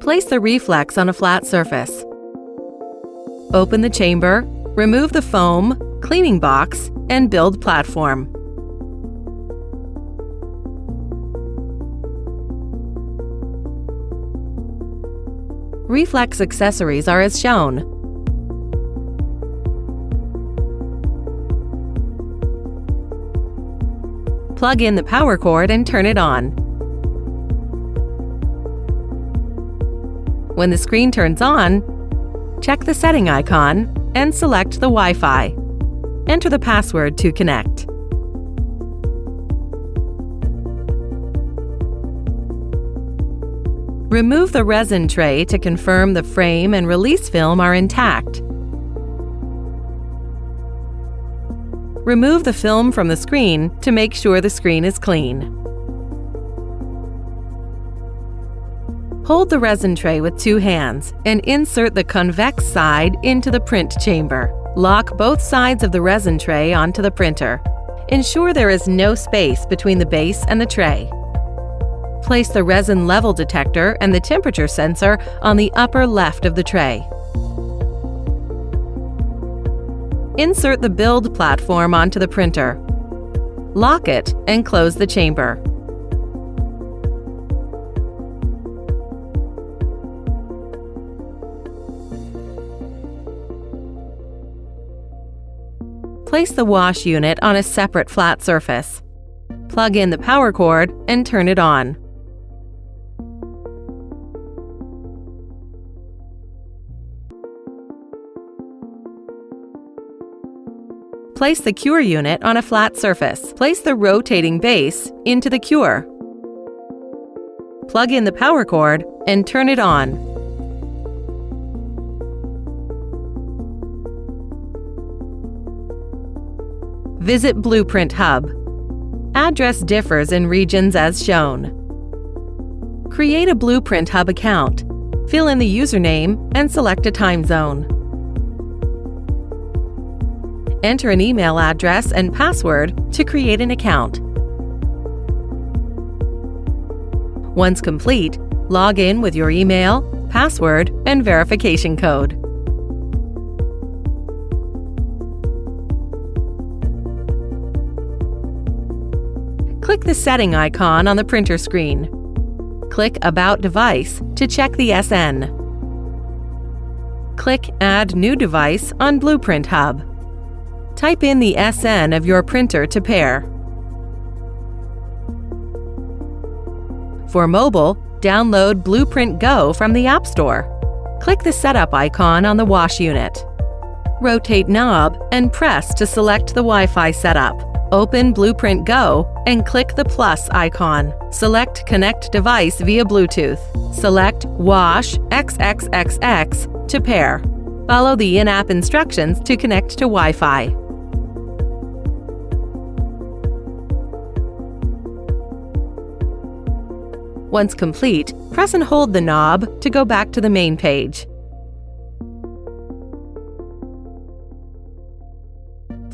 Place the Reflex on a flat surface. Open the chamber, remove the foam, cleaning box, and build platform. Reflex accessories are as shown. Plug in the power cord and turn it on. When the screen turns on, check the setting icon and select the Wi-Fi. Enter the password to connect. Remove the resin tray to confirm the frame and release film are intact. Remove the film from the screen to make sure the screen is clean. Hold the resin tray with 2 hands and insert the convex side into the print chamber. Lock both sides of the resin tray onto the printer. Ensure there is no space between the base and the tray. Place the resin level detector and the temperature sensor on the upper left of the tray. Insert the build platform onto the printer. Lock it and close the chamber. Place the wash unit on a separate flat surface. Plug in the power cord and turn it on. Place the Cure unit on a flat surface. Place the rotating base into the Cure. Plug in the power cord and turn it on. Visit Blueprint Hub. Address differs in regions as shown. Create a Blueprint Hub account. Fill in the username and select a time zone. Enter an email address and password to create an account. Once complete, log in with your email, password, and verification code. Click the setting icon on the printer screen. Click About Device to check the SN. Click Add New Device on Blueprint Hub. Type in the SN of your printer to pair. For mobile, download Blueprint Go from the App Store. Click the setup icon on the wash unit. Rotate knob and press to select the Wi-Fi setup. Open Blueprint Go and click the plus icon. Select Connect Device via Bluetooth. Select Wash XXXX to pair. Follow the in-app instructions to connect to Wi-Fi. Once complete, press and hold the knob to go back to the main page.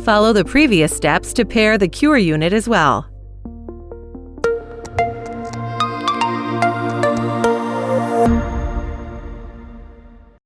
Follow the previous steps to pair the Cure unit as well.